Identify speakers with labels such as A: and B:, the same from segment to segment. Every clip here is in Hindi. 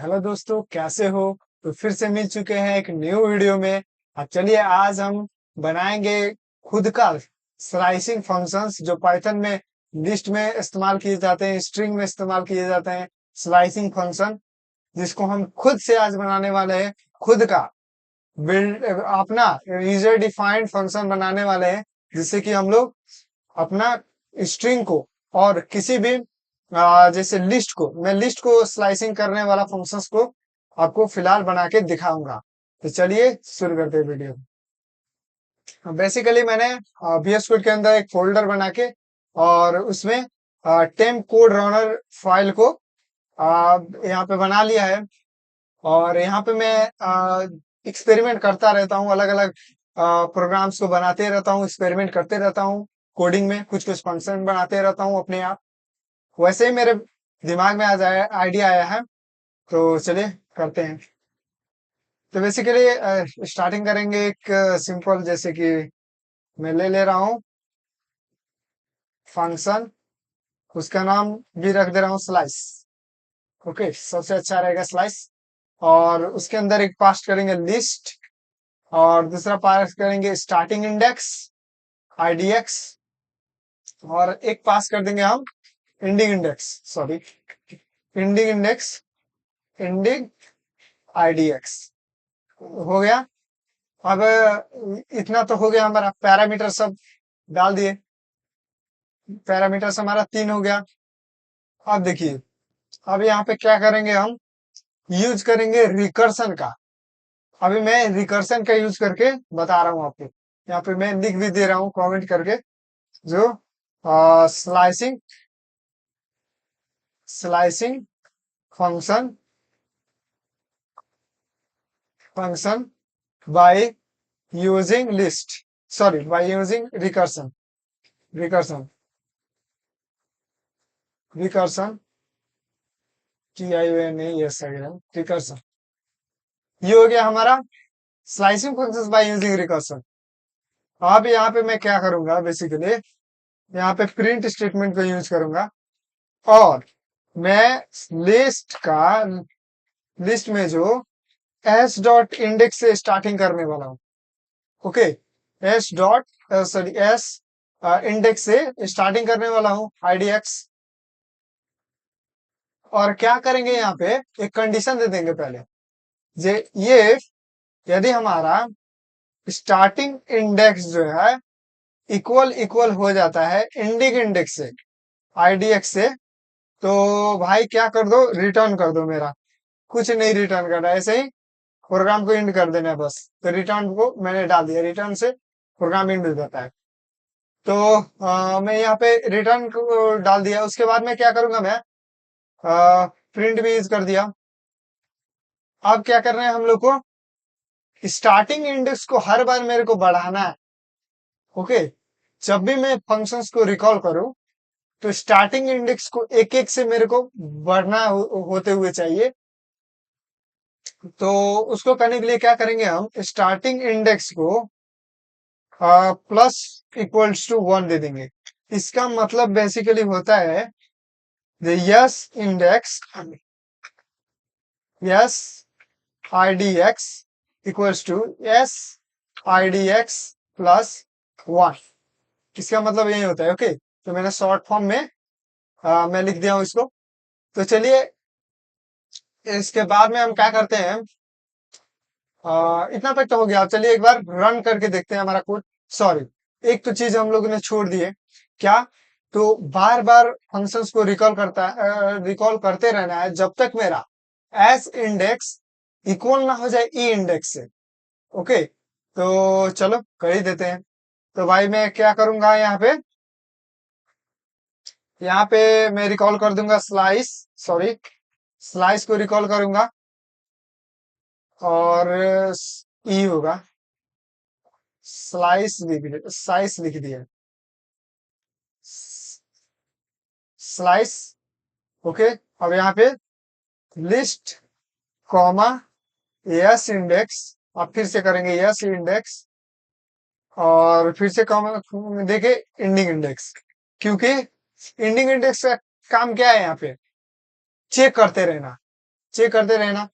A: हेलो दोस्तों, कैसे हो? तो फिर से मिल चुके हैं एक न्यू वीडियो में। अब चलिए आज हम बनाएंगे खुद का स्लाइसिंग फंक्शंस जो पाइथन में लिस्ट में इस्तेमाल किए जाते हैं, स्ट्रिंग में इस्तेमाल किए जाते हैं। स्लाइसिंग फंक्शन जिसको हम खुद से आज बनाने वाले हैं। खुद का बिल्ड अपना यूजर डिफाइंड फंक्शन बनाने वाले हैं, जिससे कि हम लोग अपना स्ट्रिंग को और किसी भी जैसे लिस्ट को, मैं लिस्ट को स्लाइसिंग करने वाला फंक्शंस को आपको फिलहाल बना के दिखाऊंगा। तो चलिए शुरू करते हैं वीडियो। बेसिकली मैंने VS कोड के अंदर एक फोल्डर बना के और उसमें टेम्प कोड रनर फाइल को यहाँ पे बना लिया है। और यहाँ पे मैं एक्सपेरिमेंट करता रहता हूँ, अलग अलग प्रोग्राम्स को बनाते रहता हूँ, एक्सपेरिमेंट करते रहता हूँ। कोडिंग में कुछ कुछ फंक्शन बनाते रहता हूँ अपने आप। वैसे ही मेरे दिमाग में आज आया, आइडिया आया है। तो चलिए करते हैं। तो बेसिकली स्टार्टिंग करेंगे एक सिंपल, जैसे कि मैं ले रहा हूँ फंक्शन, उसका नाम भी रख दे रहा हूँ स्लाइस। ओके, सबसे अच्छा रहेगा स्लाइस। और उसके अंदर एक पास करेंगे लिस्ट, और दूसरा पास करेंगे स्टार्टिंग इंडेक्स IDX, और एक पास कर देंगे हम ending index, sorry ending index, ending IDX। हो गया। अब इतना तो हो गया, हमारा पैरामीटर सब डाल दिए। पैरामीटर्स हमारा 3 हो गया। अब देखिए, अब यहाँ पे क्या करेंगे, हम यूज करेंगे रिकर्सन का। अभी मैं रिकर्सन का यूज करके बता रहा हूँ आपको। यहाँ पे मैं लिख भी दे रहा हूँ कमेंट करके, जो slicing slicing function function by using list, sorry by using recursion. Recursion recursion TION recursion. ये हो गया हमारा slicing functions by using recursion. अब यहाँ पे मैं क्या करूंगा, बेसिकली यहाँ पे प्रिंट स्टेटमेंट को यूज करूंगा, और मैं लिस्ट में जो एस डॉट इंडेक्स से स्टार्टिंग करने वाला हूँ। Okay, S dot sorry S index से स्टार्टिंग करने वाला हूँ, IDX। और क्या करेंगे, यहाँ पे एक कंडीशन दे देंगे पहले, जे ये यदि हमारा स्टार्टिंग इंडेक्स जो है इक्वल इक्वल हो जाता है एंडिंग इंडेक्स से, IDX से, तो भाई क्या कर दो, रिटर्न कर दो मेरा। कुछ नहीं रिटर्न करना, ऐसे ही प्रोग्राम को एंड कर देना है बस। तो रिटर्न को मैंने डाल दिया, रिटर्न से प्रोग्राम एंड हो जाता है। तो मैं यहाँ पे रिटर्न को डाल दिया। उसके बाद में क्या करूंगा, मैं प्रिंट भी यूज कर दिया। अब क्या करना है हम लोग को, स्टार्टिंग इंडेक्स को हर बार मेरे को बढ़ाना है। ओके, जब भी मैं फंक्शंस को रिकॉल करूं, तो स्टार्टिंग इंडेक्स को एक एक से मेरे को बढ़ना होते हुए चाहिए। तो उसको करने के लिए क्या करेंगे, हम स्टार्टिंग इंडेक्स को प्लस इक्वल्स टू 1 दे देंगे। इसका मतलब बेसिकली होता है S index, S IDX equals to S IDX plus 1। इसका मतलब यही होता है। ओके, तो मैंने शॉर्ट फॉर्म में मैं लिख दिया हूं इसको। तो चलिए, इसके बाद में हम क्या करते हैं, इतना तक तो हो गया। चलिए एक बार रन करके देखते हैं हमारा कोड। सॉरी, एक तो चीज हम लोगों ने छोड़ दी है। क्या? तो बार बार फंक्शंस को रिकॉल करते रहना है जब तक मेरा एस इंडेक्स इक्वल ना हो जाए ई इंडेक्स से। ओके, तो चलो कर ही देते हैं। तो भाई मैं क्या करूंगा, यहाँ पे मैं रिकॉल कर दूंगा स्लाइस को रिकॉल करूंगा, और ई होगा, साइस लिख दिया, स्लाइस। ओके, अब यहाँ पे लिस्ट कॉमा यस इंडेक्स, अब फिर से करेंगे यस इंडेक्स, और फिर से कॉमा देखे एंडिंग इंडेक्स। क्योंकि एंडिंग इंडेक्स का काम क्या है, यहाँ पे चेक करते रहना। चेक करते रहना।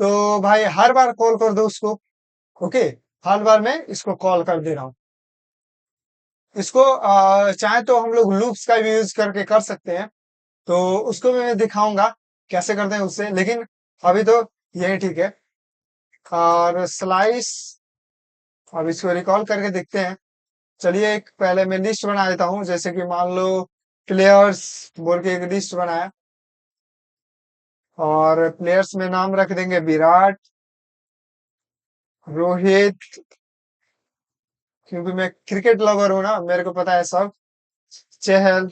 A: तो भाई हर बार कॉल कर दो उसको। ओके, हर बार मैं इसको कॉल कर दे रहा हूँ। इसको चाहे तो हम लोग लूप्स का भी यूज करके कर सकते हैं, तो उसको भी मैं दिखाऊंगा कैसे करते हैं उससे, लेकिन अभी तो यही ठीक है। और स्लाइस, अब इसको रिकॉल करके देखते हैं। चलिए एक पहले मैं लिस्ट बना देता हूँ, जैसे कि मान लो प्लेयर्स बोल के एक लिस्ट बनाया, और प्लेयर्स में नाम रख देंगे विराट, रोहित, क्योंकि मैं क्रिकेट लवर हूं ना, मेरे को पता है सब। चहल,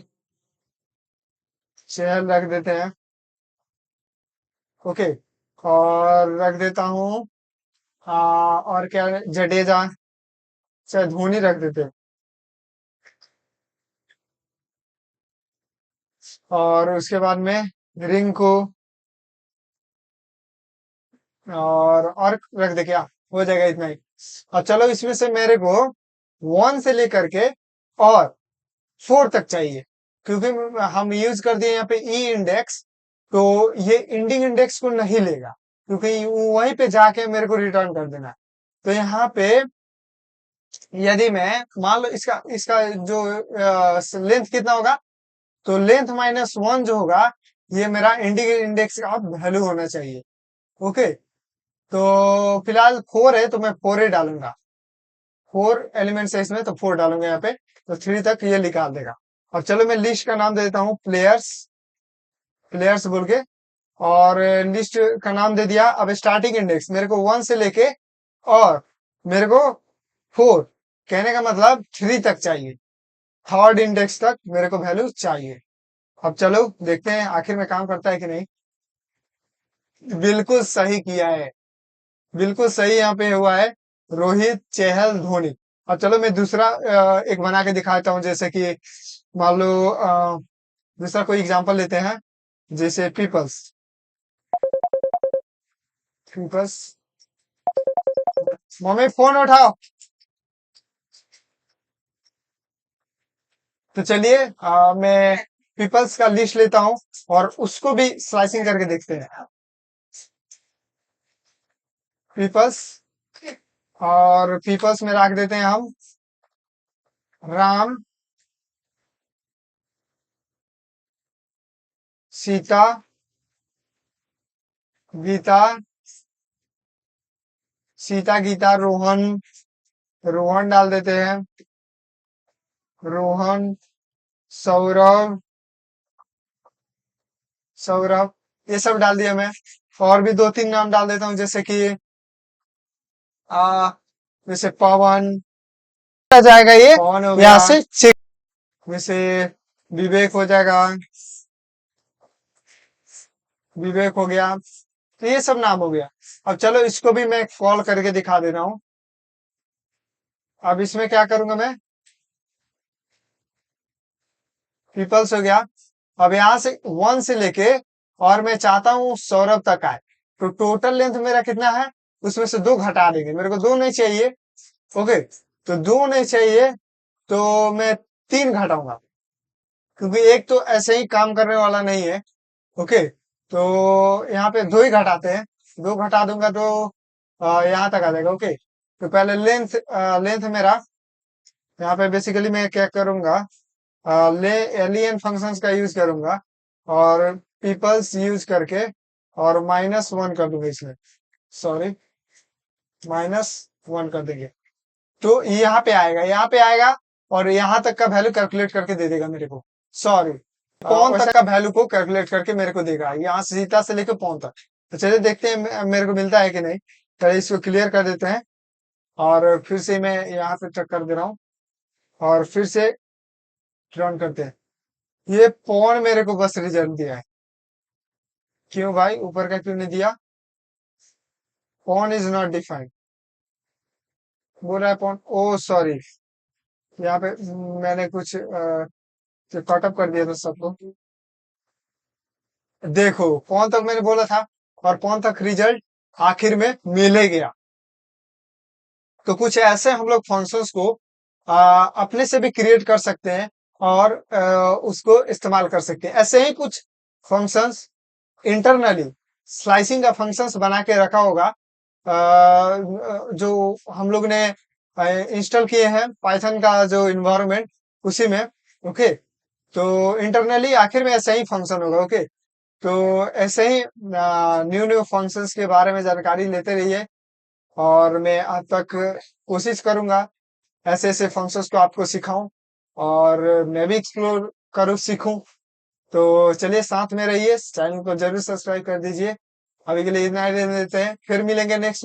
A: चहल रख देते हैं। ओके, और रख देता हूँ और क्या, जडेजा, चाहे धोनी रख देते हैं। और उसके बाद में रिंकू, और रख दे क्या, हो जाएगा इतना ही। अब चलो इसमें से मेरे को 1 से लेकर के और 4 तक चाहिए, क्योंकि हम यूज कर दिए यहाँ पे ई इंडेक्स, तो ये इंडिंग इंडेक्स को नहीं लेगा, क्योंकि वहीं पे जाके मेरे को रिटर्न कर देना है। तो यहाँ पे यदि मैं मान लो इसका इसका जो लेंथ कितना होगा, तो लेंथ -1 जो होगा, ये मेरा इंडिंग इंडेक्स का वैल्यू होना चाहिए। ओके, तो फिलहाल 4 है तो मैं 4 ही डालूंगा। 4 एलिमेंट्स है इसमें, तो 4 डालूंगा यहाँ पे, तो 3 तक ये निकाल देगा। अब चलो मैं लिस्ट का नाम दे देता हूँ प्लेयर्स, प्लेयर्स बोल के, और लिस्ट का नाम दे दिया। अब स्टार्टिंग इंडेक्स मेरे को 1 से लेके और मेरे को 4, कहने का मतलब 3 तक चाहिए, थर्ड इंडेक्स तक मेरे को वैल्यू चाहिए। अब चलो देखते हैं आखिर में काम करता है कि नहीं। बिल्कुल सही किया है, बिल्कुल सही यहाँ पे हुआ है, रोहित, चहल, धोनी। अब चलो मैं दूसरा एक बना के दिखाता हूँ, जैसे कि मान लो दूसरा कोई एग्जांपल लेते हैं, जैसे पीपल्स, पीपल्स। मम्मी फोन उठाओ। तो चलिए मैं पीपल्स का लिस्ट लेता हूँ और उसको भी स्लाइसिंग करके देखते हैं। पीपल्स, और पीपल्स में रख देते हैं हम राम, सीता, गीता, सीता गीता रोहन, रोहन डाल देते हैं, रोहन, सौरभ, सौरभ, ये सब डाल दिया मैं। और भी 2-3 नाम डाल देता हूँ, जैसे कि आ जैसे पवन आ जाएगा, ये पवन हो गया, यहाँ से चेक, जैसे विवेक हो जाएगा, विवेक हो गया। तो ये सब नाम हो गया। अब चलो इसको भी मैं कॉल करके दिखा दे रहा हूँ। अब इसमें क्या करूंगा मैं, पीपल्स हो गया। अब यहाँ से 1 से लेके और मैं चाहता हूँ सौरभ तक आए, तो टोटल लेंथ मेरा कितना है, उसमें से 2 घटा देंगे, मेरे को 2 नहीं चाहिए। ओके, तो 2 नहीं चाहिए, तो मैं 3 घटाऊंगा, क्योंकि एक तो ऐसे ही काम करने वाला नहीं है। ओके, तो यहाँ पे 2 ही घटाते हैं, 2 घटा दूंगा तो यहाँ तक आ जाएगा। ओके, तो पहले लेंथ, लेंथ मेरा यहाँ पे बेसिकली मैं क्या करूंगा, ले एलियन फंक्शंस का यूज करूंगा, और पीपल्स यूज करके, और -1 कर दूंगा इसमें, सॉरी, -1 कर देंगे, तो यहाँ पे आएगा, यहाँ पे आएगा, और यहाँ तक का वैल्यू कैलकुलेट करके दे देगा मेरे को। सॉरी, पौन तक का वैल्यू को कैलकुलेट करके मेरे को देगा, यहाँ से सीता से लेकर पौन तक। तो चलिए देखते हैं मेरे को मिलता है कि नहीं। पहले इसको क्लियर कर देते हैं, और फिर से मैं यहाँ पे चेक कर दे रहा हूँ, और फिर से रन करते हैं। ये पौन मेरे को बस रिजल्ट दिया है, क्यों भाई ऊपर का क्यों नहीं दिया, पौन इज नॉट डिफाइंड बोल रहा है पौन, ओ सॉरी, यहाँ पे मैंने कुछ कटअप कर दिया था सबको। देखो पौन तक मैंने बोला था, और पौन तक रिजल्ट आखिर में मिल ही गया। तो कुछ ऐसे हम लोग फंक्शंस को अपने से भी क्रिएट कर सकते हैं, और उसको इस्तेमाल कर सकते हैं। ऐसे ही कुछ फंक्शंस इंटरनली स्लाइसिंग का फंक्शंस बना के रखा होगा, जो हम लोग ने इंस्टॉल किए हैं पाइथन का जो इन्वायरमेंट उसी में। ओके, तो इंटरनली आखिर में ऐसा ही फंक्शन होगा। ओके, तो ऐसे ही न्यू न्यू फंक्शंस के बारे में जानकारी लेते रहिए, और मैं आज तक कोशिश करूंगा ऐसे ऐसे फंक्शंस को आपको सिखाऊं, और मैं भी एक्सप्लोर करूं, सीखूं। तो चलिए, साथ में रहिए, चैनल को जरूर सब्सक्राइब कर दीजिए। अभी के लिए इतना ही रहने देते हैं, फिर मिलेंगे नेक्स्ट वीडियो।